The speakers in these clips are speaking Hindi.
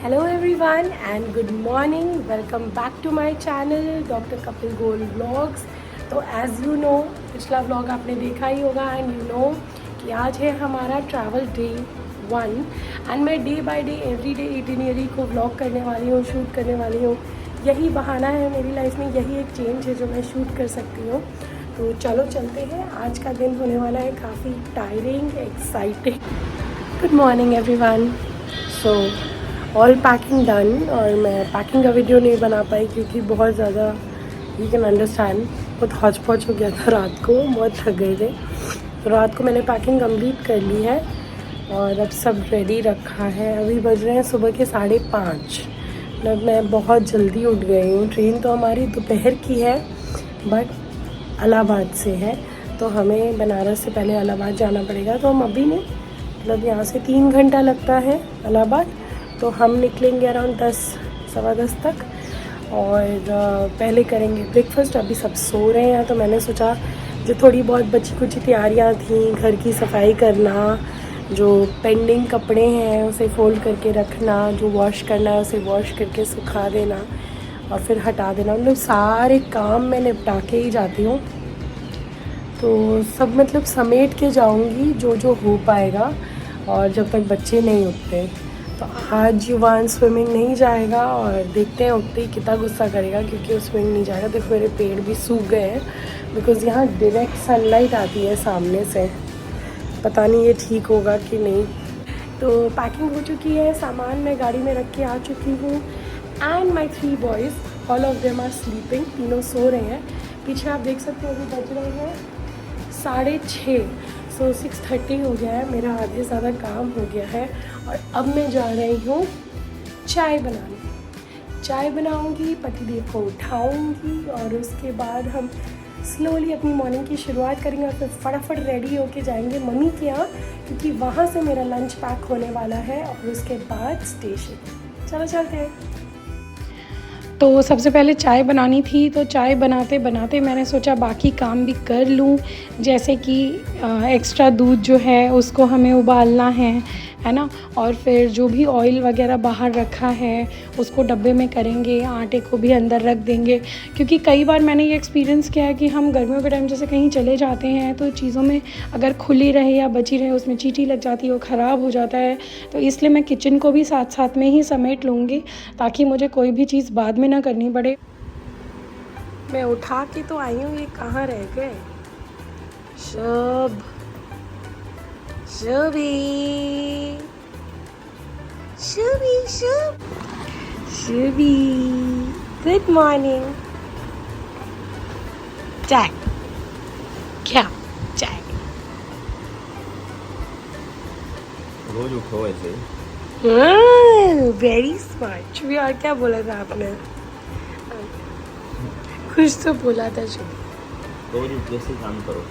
Hello everyone and good morning, welcome back to my channel doctor Kapil Goel vlogs. तो एज़ यू नो, पिछला व्लॉग आपने देखा ही होगा एंड यू नो कि आज है हमारा ट्रैवल डे 1 एंड मैं day by day every day itinerary को व्लॉग करने वाली हूँ, शूट करने वाली हूँ। यही बहाना है मेरी लाइफ में, यही एक चेंज है जो मैं शूट कर सकती हूँ। तो चलो चलते हैं। आज का दिन होने वाला है काफ़ी tiring, exciting. Good morning everyone. So all packing done, और मैं पैकिंग का वीडियो नहीं बना पाई क्योंकि बहुत ज़्यादा यू कैन अंडरस्टैंड बहुत हौच पौच हो गया था रात को, बहुत थक गए थे। तो रात को मैंने पैकिंग कंप्लीट कर ली है और अब सब रेडी रखा है। अभी बज रहे हैं सुबह के 5:30। मतलब मैं बहुत जल्दी उठ गई हूँ। ट्रेन तो हमारी दोपहर की है बट इलाहाबाद से है, तो हमें बनारस से पहले इलाहाबाद जाना पड़ेगा। तो हम अभी नहीं, मतलब यहाँ से 3 घंटा लगता है इलाहाबाद, तो हम निकलेंगे अराउंड 10 सवा 10 तक। और पहले करेंगे ब्रेकफास्ट। अभी सब सो रहे हैं तो मैंने सोचा जो थोड़ी बहुत बची कुछ तैयारियां थी, घर की सफाई करना, जो पेंडिंग कपड़े हैं उसे फोल्ड करके रखना, जो वॉश करना है उसे वॉश करके सुखा देना और फिर हटा देना, मतलब सारे काम मैं निपटा के ही जाती हूँ। तो सब मतलब समेट के जाऊँगी जो जो हो पाएगा, और जब तक बच्चे नहीं उठते। तो आज युवान स्विमिंग नहीं जाएगा और देखते हैं उठते ही कितना गुस्सा करेगा क्योंकि वो स्विमिंग नहीं जाएगा। देखो मेरे पेड़ भी सूख गए हैं बिकॉज़ यहाँ डायरेक्ट सनलाइट आती है सामने से। पता नहीं ये ठीक होगा कि नहीं। तो पैकिंग हो चुकी है, सामान मैं गाड़ी में रख के आ चुकी हूँ and my 3 boys all of them are sleeping. तीनों सो रहे हैं। पीछे आप देख सकते हो अभी बज रहे हैं 6:30। सो 6:30 हो गया है, मेरा आधे ज़्यादा काम हो गया है। और अब मैं जा रही हूँ चाय बनाने। चाय बनाऊँगी, पतिदेव को उठाऊँगी और उसके बाद हम स्लोली अपनी मॉर्निंग की शुरुआत करेंगे और फिर फटाफट रेडी होके जाएंगे मम्मी के यहाँ, क्योंकि वहाँ से मेरा लंच पैक होने वाला है और उसके बाद स्टेशन। चलो चलते हैं। तो सबसे पहले चाय बनानी थी, तो चाय बनाते बनाते मैंने सोचा बाकी काम भी कर लूँ, जैसे कि एक्स्ट्रा दूध जो है उसको हमें उबालना है ना, और फिर जो भी ऑयल वगैरह बाहर रखा है उसको डब्बे में करेंगे, आटे को भी अंदर रख देंगे। क्योंकि कई बार मैंने ये एक्सपीरियंस किया है कि हम गर्मियों के टाइम जैसे कहीं चले जाते हैं तो चीज़ों में अगर खुली रहे या बची रहे उसमें चींटी लग जाती है, वो ख़राब हो जाता है। तो इसलिए मैं किचन को भी साथ साथ में ही समेट लूँगी ताकि मुझे कोई भी चीज़ बाद में ना करनी पड़े। मैं उठा के तो आई हूँ, ये कहाँ रह गए? Shubhi good morning. चाय क्या? चाय रोज उठो ऐसे। Very smart Shubhi. और क्या बोला था आपने? कुछ तो बोला था शुभी। रोज उठ के ऐसे काम करो।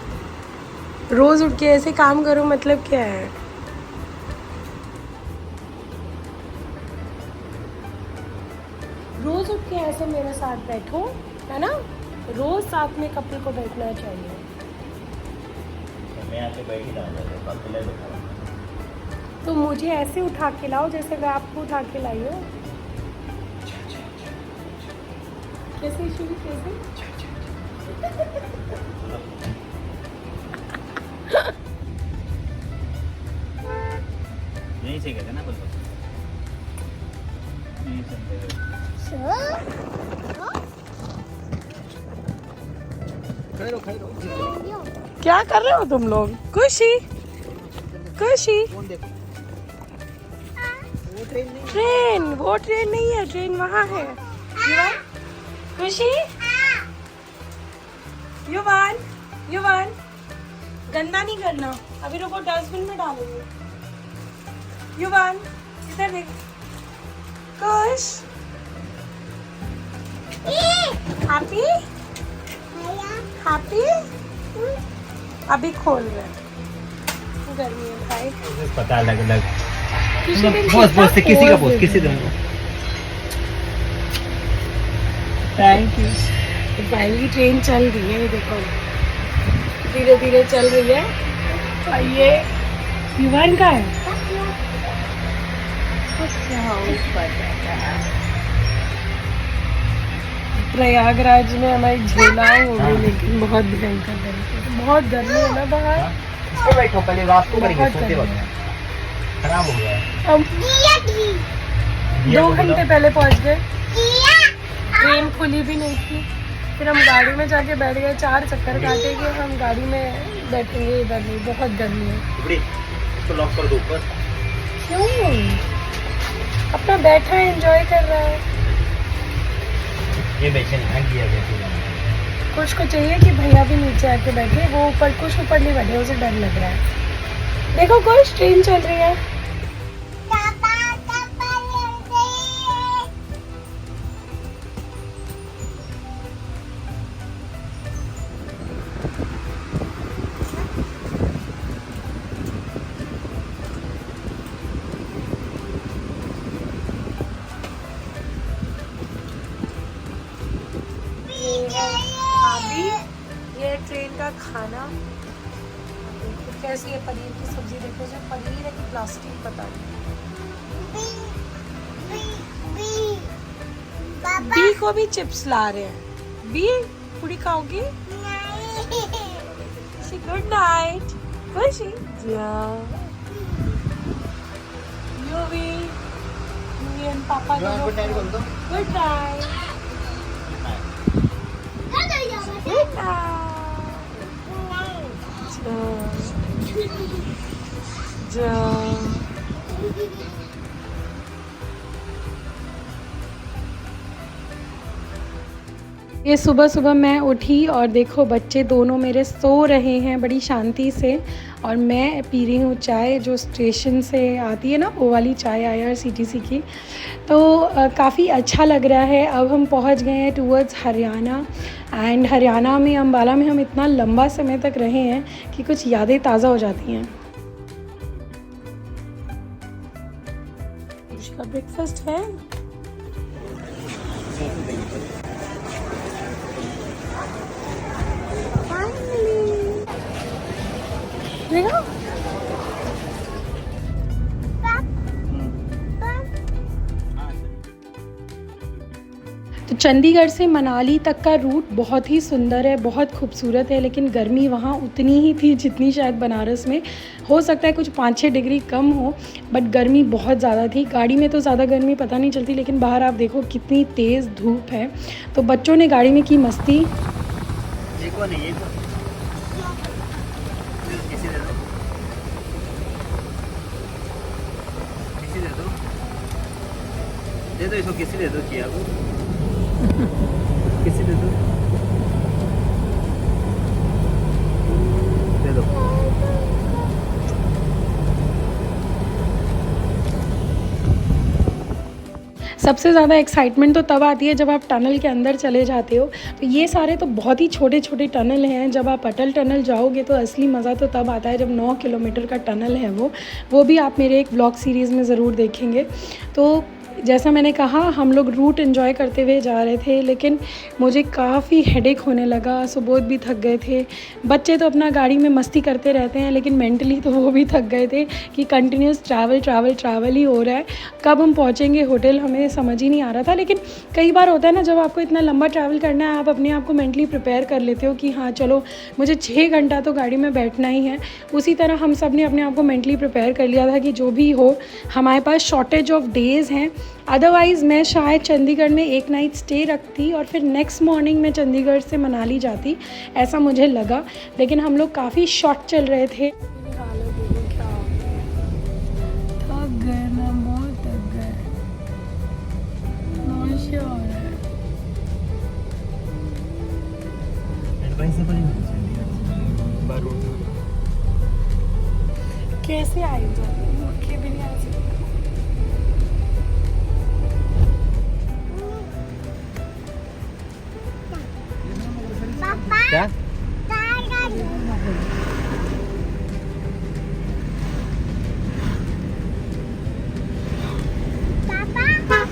रोज उठ के ऐसे काम करो मतलब क्या है? रोज उठ के ऐसे मेरे साथ बैठो, है ना? रोज साथ में कपल को बैठना चाहिए। मैं आके बैठ ही रहा था, तो मुझे ऐसे उठा के लाओ जैसे मैं आपको उठा के लाई हूँ। कैसे शुरू? कैसे? यहीं से कहते ना बोलो। यहीं से खड़ो। क्या कर रहे हो तुम लोग? खुशी ट्रेन, वो ट्रेन नहीं है, ट्रेन वहाँ है। युवान, खुशी, युवान गंदा नहीं करना, अभी रुको डस्टबिन में डालेंगे। युवान इधर देख। खुश, हैप्पी अभी खोल रहे हैं। गर्मी है भाई, पता लग बॉस से किसी का बॉस किसी का थैंक यू। तो फाइनली ट्रेन चल रही है, ये देखो धीरे धीरे चल रही है। और ये युवान का है। यहाँ ऊपर बैठा है। प्रयागराज में हमारी झेलाएं हो गई, लेकिन बहुत भयंकर गर्मी, बहुत गर्मी है ना बाहर। इस पे बैठो, पहले रात को करेंगे, बहुत सोते गर्मी वक्त खराब हो गया है। हम दिया 2 को घंटे बोलो। पहले पहुंच गए, ट्रेन खुली भी नहीं थी। फिर हम गाड़ी में जाके बैठ गए, 4 चक्कर काटे कि हम गाड़ी में बैठेंगे, इधर नहीं, बहुत गर्मी है। टुकड़ी, इसको लॉक कर दो ऊपर। क्यों? अपना बैठा है, एंजॉय कर रहा है। ये बेचैन है, दिया बेचैन है। कुछ को चाहिए कि भैया भी नीचे आके बैठे, वो ऊपर, कुछ ऊपर नहीं बैठे, उसे डर लग रहा है। देखो कुछ ट्रेन चल रही है। अभी ये ट्रेन का खाना देखो कैसी है। पनीर की सब्जी देखो, जो पनीर है कि प्लास्टिक पता नहीं। बी को भी चिप्स ला रहे हैं। बी पूरी खाओगी? Good night. खुशी यू भी पापा गुड नाइट बोल दो। Good night. ये सुबह सुबह मैं उठी और देखो बच्चे दोनों मेरे सो रहे हैं बड़ी शांति से, और मैं पी रही हूँ चाय, जो स्टेशन से आती है ना, वो वाली चाय IRCTC की। तो काफ़ी अच्छा लग रहा है। अब हम पहुँच गए हैं टूवर्ड्स हरियाणा, एंड हरियाणा में अम्बाला में हम इतना लंबा समय तक रहे हैं कि कुछ यादें ताज़ा हो जाती हैं। उसका ब्रेकफास्ट है। देखो तो चंडीगढ़ से मनाली तक का रूट बहुत ही सुंदर है, बहुत खूबसूरत है, लेकिन गर्मी वहाँ उतनी ही थी जितनी शायद बनारस में। हो सकता है कुछ 5-6 डिग्री कम हो, बट गर्मी बहुत ज़्यादा थी। गाड़ी में तो ज़्यादा गर्मी पता नहीं चलती, लेकिन बाहर आप देखो कितनी तेज़ धूप है। तो बच्चों ने गाड़ी में की मस्ती। ये कौन है? ये कौन? किसी दे दो, किसी दे दो, दे दो इसको, किसी दे दो, किया को किसी दे दो, दे दो। सबसे ज़्यादा एक्साइटमेंट तो तब आती है जब आप टनल के अंदर चले जाते हो। तो ये सारे तो बहुत ही छोटे छोटे टनल हैं। जब आप अटल टनल जाओगे तो असली मज़ा तो तब आता है जब 9 किलोमीटर का टनल है वो भी आप मेरे एक ब्लॉग सीरीज़ में ज़रूर देखेंगे। तो जैसा मैंने कहा, हम लोग रूट एंजॉय करते हुए जा रहे थे, लेकिन मुझे काफ़ी हेडेक होने लगा। सुबोध भी थक गए थे। बच्चे तो अपना गाड़ी में मस्ती करते रहते हैं, लेकिन मेंटली तो वो भी थक गए थे कि कंटिन्यूस ट्रैवल ही हो रहा है। कब हम पहुंचेंगे होटल हमें समझ ही नहीं आ रहा था। लेकिन कई बार होता है ना, जब आपको इतना लंबा ट्रैवल करना है, आप अपने आप को मेंटली प्रिपेयर कर लेते हो कि हाँ चलो मुझे 6 घंटा तो गाड़ी में बैठना ही है। उसी तरह हम सब ने अपने आप को मेंटली प्रिपेयर कर लिया था कि जो भी हो, हमारे पास शॉर्टेज ऑफ डेज़ हैं। अदरवाइज़ मैं शायद चंडीगढ़ में एक नाइट स्टे रखती और फिर नेक्स्ट मॉर्निंग मैं चंडीगढ़ से मनाली जाती, ऐसा मुझे लगा। लेकिन हम लोग काफ़ी शॉर्ट चल रहे थे। कैसे आई मुख्य भी नहीं आ सकती। क्या?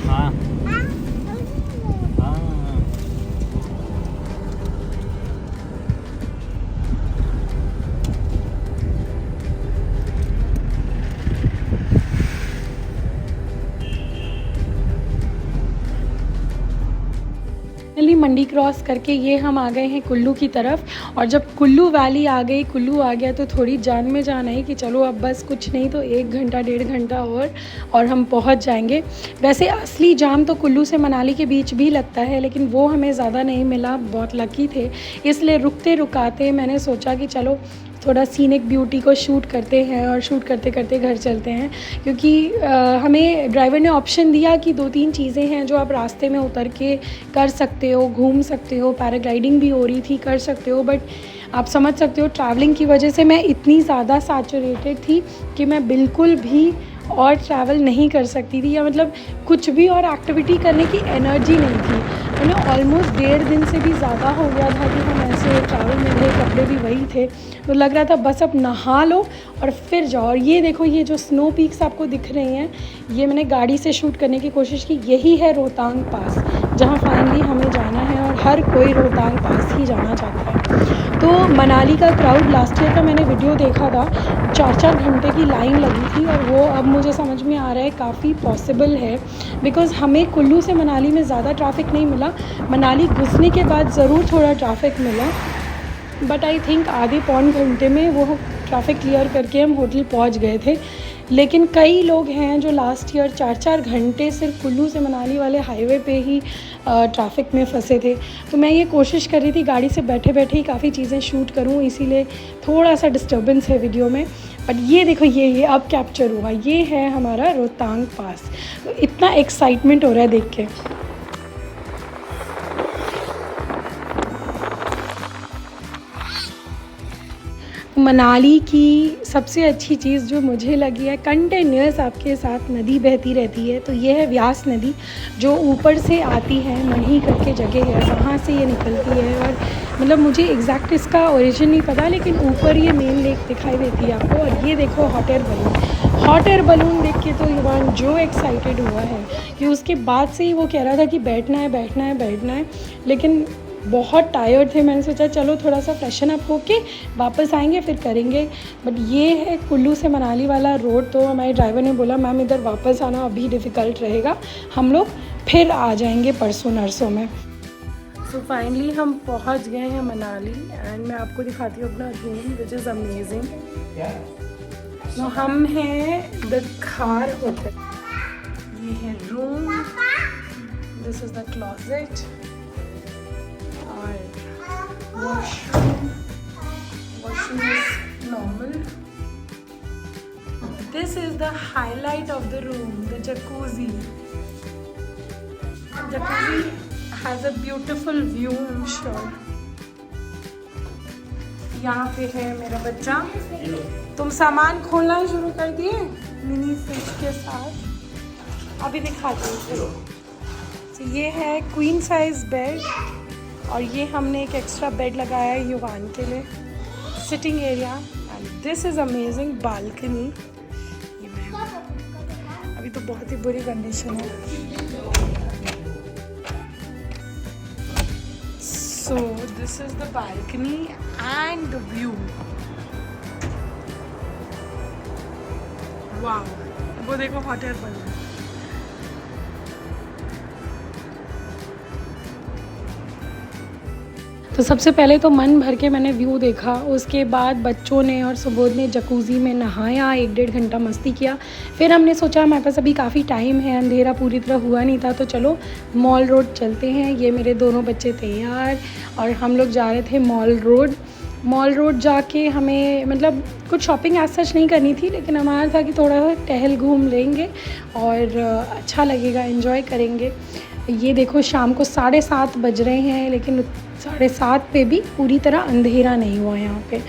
हाँ हाँ, मंडी क्रॉस करके ये हम आ गए हैं कुल्लू की तरफ। और जब कुल्लू वैली आ गई, कुल्लू आ गया, तो थोड़ी जान में जान आई कि चलो अब बस कुछ नहीं तो 1 घंटा 1.5 घंटा और हम पहुंच जाएंगे। वैसे असली जाम तो कुल्लू से मनाली के बीच भी लगता है, लेकिन वो हमें ज़्यादा नहीं मिला, बहुत लकी थे। इसलिए रुकते रुकाते मैंने सोचा कि चलो थोड़ा सीनिक ब्यूटी को शूट करते हैं और शूट करते करते घर चलते हैं, क्योंकि हमें ड्राइवर ने ऑप्शन दिया कि 2-3 चीज़ें हैं जो आप रास्ते में उतर के कर सकते हो, घूम सकते हो, पैराग्लाइडिंग भी हो रही थी, कर सकते हो। बट आप समझ सकते हो ट्रैवलिंग की वजह से मैं इतनी ज़्यादा सैचुरेटेड थी कि मैं बिल्कुल भी और ट्रैवल नहीं कर सकती थी, या मतलब कुछ भी और एक्टिविटी करने की एनर्जी नहीं थी। मैंने ऑलमोस्ट 1.5 दिन से भी ज़्यादा हो गया था कि हम ऐसे ट्रैवल में थे, कपड़े भी वही थे, तो लग रहा था बस अब नहा लो और फिर जाओ। और ये देखो, ये जो स्नो पीक्स आपको दिख रही हैं, ये मैंने गाड़ी से शूट करने की कोशिश की। यही है रोहतांग पास, जहाँ फाइनली हमें जाना है, और हर कोई रोहतांग पास ही जाना चाहता है। तो मनाली का क्राउड, लास्ट ईयर का मैंने वीडियो देखा था, 4-4 घंटे की लाइन लगी थी, और वो अब मुझे समझ में आ रहा है काफ़ी पॉसिबल है, बिकॉज़ हमें कुल्लू से मनाली में ज़्यादा ट्रैफिक नहीं मिला। मनाली घुसने के बाद ज़रूर थोड़ा ट्रैफिक मिला, बट आई थिंक आधे पौन घंटे में वो ट्रैफिक क्लियर करके हम होटल पहुंच गए थे। लेकिन कई लोग हैं जो लास्ट ईयर 4-4 घंटे सिर्फ कुल्लू से मनाली वाले हाईवे पे ही ट्रैफिक में फंसे थे। तो मैं ये कोशिश कर रही थी गाड़ी से बैठे बैठे ही काफ़ी चीज़ें शूट करूं, इसीलिए थोड़ा सा डिस्टर्बेंस है वीडियो में। बट ये देखो, ये अब कैप्चर हुआ, ये है हमारा रोहतांग पास। तो इतना एक्साइटमेंट हो रहा है देख के। मनाली की सबसे अच्छी चीज़ जो मुझे लगी है, कंटिन्यूस आपके साथ नदी बहती रहती है। तो ये है व्यास नदी, जो ऊपर से आती है, मढ़ी करके जगह है, वहाँ से ये निकलती है। और मतलब मुझे एग्जैक्ट इसका ओरिजिन नहीं पता, लेकिन ऊपर ये मेन लेक दिखाई देती है आपको। और ये देखो हॉट एयर बलून देख के तो युवान जो एक्साइटेड हुआ है कि उसके बाद से ही वो कह रहा था कि बैठना है। लेकिन बहुत टायर्ड थे, मैंने सोचा चलो थोड़ा सा फ्रेशन अप होके वापस आएंगे फिर करेंगे। बट ये है कुल्लू से मनाली वाला रोड। तो हमारे ड्राइवर ने बोला मैम इधर वापस आना अभी डिफ़िकल्ट रहेगा, हम लोग फिर आ जाएंगे परसों नरसों में। सो फाइनली हम पहुंच गए हैं मनाली, एंड मैं आपको दिखाती हूँ अपना रूम विच इज़ अमेजिंग। तो हम हैं द खार होटल, ये है room, this is the closet, washroom is normal. This is the highlight of the room, the jacuzzi. Jacuzzi has a beautiful view, I'm sure. यहाँ पे है मेरा बच्चा। तुम सामान खोलना शुरू कर दिए मिनी फ्रिज के साथ, अभी दिखाती हूँ। तो ये है क्वीन साइज बेड, और ये हमने एक एक्स्ट्रा बेड लगाया है युवान के लिए, sitting area. And this is amazing balcony. ये मैं अभी तो बहुत ही बुरी कंडीशन है। So this is the balcony and the view. Wow, वो देखो हॉट एयर बलून। तो सबसे पहले तो मन भर के मैंने व्यू देखा, उसके बाद बच्चों ने और सुबोध ने जकूज़ी में नहाया, 1-1.5 घंटा मस्ती किया। फिर हमने सोचा हमारे पास अभी काफ़ी टाइम है, अंधेरा पूरी तरह हुआ नहीं था, तो चलो मॉल रोड चलते हैं। ये मेरे दोनों बच्चे तैयार, और हम लोग जा रहे थे मॉल रोड जाके हमें मतलब कुछ शॉपिंग एज सच नहीं करनी थी, लेकिन हमारा था कि थोड़ा सा टहल घूम लेंगे और अच्छा लगेगा, एंजॉय करेंगे। ये देखो शाम को 7:30 बज रहे हैं, लेकिन 7:30 पे भी पूरी तरह अंधेरा नहीं हुआ यहाँ पे।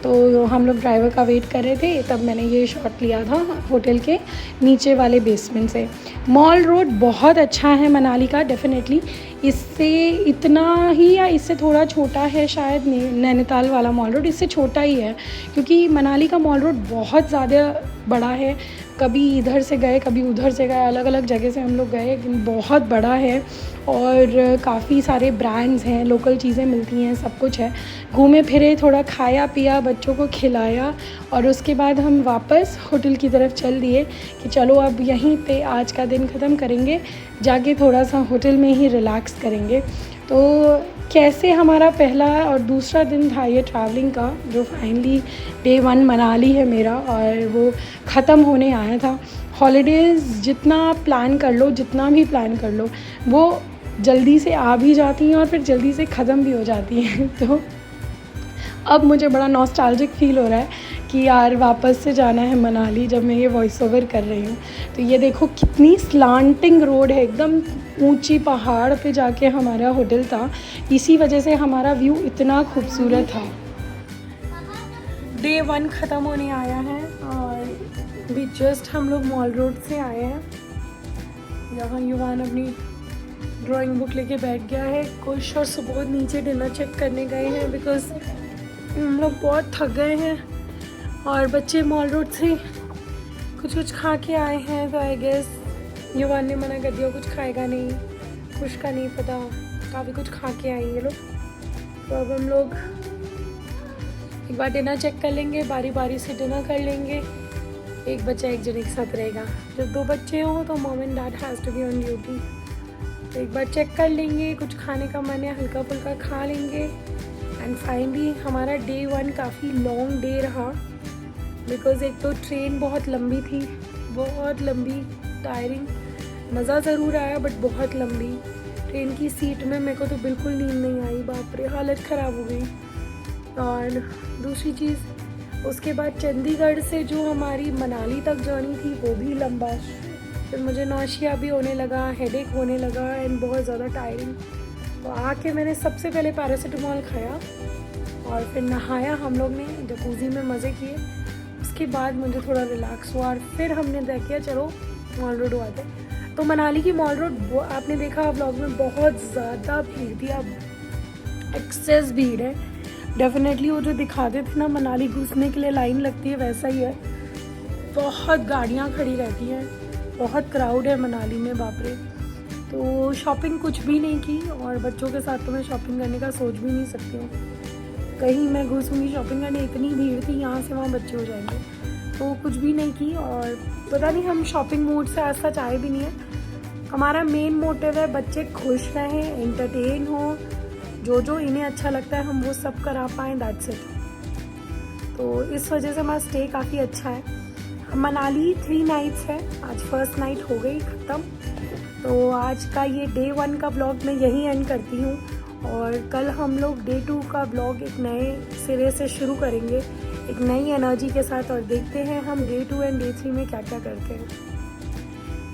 तो हम लोग ड्राइवर का वेट कर रहे थे, तब मैंने ये शॉट लिया था होटल के नीचे वाले बेसमेंट से। मॉल रोड बहुत अच्छा है मनाली का, डेफिनेटली इससे इतना ही या इससे थोड़ा छोटा है शायद नैनीताल वाला मॉल रोड, इससे छोटा ही है, क्योंकि मनाली का मॉल रोड बहुत ज़्यादा बड़ा है। कभी इधर से गए कभी उधर से गए, अलग अलग जगह से हम लोग गए, लेकिन बहुत बड़ा है और काफ़ी सारे ब्रांड्स हैं, लोकल चीज़ें मिलती हैं, सब कुछ है। घूमे फिरे, थोड़ा खाया पिया, बच्चों को खिलाया, और उसके बाद हम वापस होटल की तरफ चल दिए कि चलो अब यहीं पे आज का दिन ख़त्म करेंगे, जाके थोड़ा सा होटल में ही रिलैक्स करेंगे। तो कैसे हमारा पहला और दूसरा दिन था ये ट्रैवलिंग का, जो फाइनली डे 1 मनाली है मेरा, और वो ख़त्म होने आया था। हॉलीडेज़ जितना प्लान कर लो, जितना भी प्लान कर लो, वो जल्दी से आ भी जाती हैं और फिर जल्दी से ख़त्म भी हो जाती हैं। तो अब मुझे बड़ा नॉस्टैल्जिक फ़ील हो रहा है कि यार वापस से जाना है मनाली, जब मैं ये वॉइस ओवर कर रही हूँ। तो ये देखो कितनी स्लांटिंग रोड है, एकदम ऊंची पहाड़ पे जाके हमारा होटल था, इसी वजह से हमारा व्यू इतना खूबसूरत था। डे 1 ख़त्म होने आया है और भी जस्ट हम लोग मॉल रोड से आए हैं। यहाँ युवान अपनी ड्राइंग बुक लेके बैठ गया है। कुछ और सुबह नीचे डिनर चेक करने गए हैं बिकॉज़ हम लोग बहुत थक गए हैं, और बच्चे मॉल रोड से कुछ खा के आए हैं। तो आई गेस युवान ने मना कर दिया, कुछ खाएगा नहीं, कुछ का नहीं पता, काफ़ी कुछ खा के आएंगे लोग। तो अब हम लोग एक बार डिनर चेक कर लेंगे, बारी बारी से डिनर कर लेंगे। एक बच्चा एक जने के साथ रहेगा। जब 2 बच्चे हों तो mom and dad has to be on duty. तो एक बार चेक कर लेंगे, कुछ खाने का मन है हल्का फुल्का खा लेंगे। एंड फाइनली हमारा डे 1 काफ़ी लॉन्ग डे रहा बिकॉज़ एक तो ट्रेन बहुत लंबी थी, बहुत लंबी, टायरिंग। मज़ा ज़रूर आया बट बहुत लंबी। ट्रेन की सीट में मेरे को तो बिल्कुल नींद नहीं आई, बाप रे हालत ख़राब हो गई। और दूसरी चीज़, उसके बाद चंडीगढ़ से जो हमारी मनाली तक जर्नी थी वो भी लंबा। फिर मुझे नौशिया भी होने लगा, हेडेक होने लगा एंड बहुत ज़्यादा टायरिंग। तो आके मैंने सबसे पहले पैरासीटामोल खाया और फिर नहाया हम लोग ने, जकूज़ी में मज़े किए। उसके बाद मुझे थोड़ा रिलैक्स हुआ और फिर हमने तय किया चलो मॉल रोड आते। तो मनाली की मॉल रोड वो आपने देखा व्लॉग में, बहुत ज़्यादा भीड़ थी, अब एक्सेस भीड़ है। डेफिनेटली वो जो दिखाते थे ना मनाली घुसने के लिए लाइन लगती है, वैसा ही है। बहुत गाड़ियाँ खड़ी रहती हैं, बहुत क्राउड है मनाली में, बाप रे। तो शॉपिंग कुछ भी नहीं की, और बच्चों के साथ तो मैं शॉपिंग करने का सोच भी नहीं सकती हूँ। कहीं मैं घुसूँगी शॉपिंग करने, इतनी भीड़ थी, यहाँ से वहाँ बच्चे हो जाएंगे। तो कुछ भी नहीं की, और पता नहीं हम शॉपिंग मूड से आज सच आए भी नहीं है। हमारा मेन मोटिव है बच्चे खुश रहें, एंटरटेन हो, जो इन्हें अच्छा लगता है हम वो सब करा पाएँ, दैट्स इट। तो इस वजह से हमारा स्टे काफ़ी अच्छा है। मनाली 3 नाइट्स है, आज फर्स्ट नाइट हो गई ख़त्म। तो आज का ये डे 1 का ब्लॉग मैं यहीं एंड करती हूँ, और कल हम लोग डे 2 का ब्लॉग एक नए सिरे से शुरू करेंगे, एक नई एनर्जी के साथ, और देखते हैं हम डे 2 एंड डे 3 में क्या क्या करते हैं।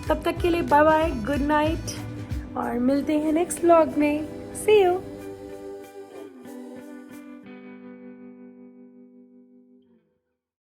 तब तक के लिए बाय बाय, गुड नाइट, और मिलते हैं नेक्स्ट ब्लॉग में। सी यू।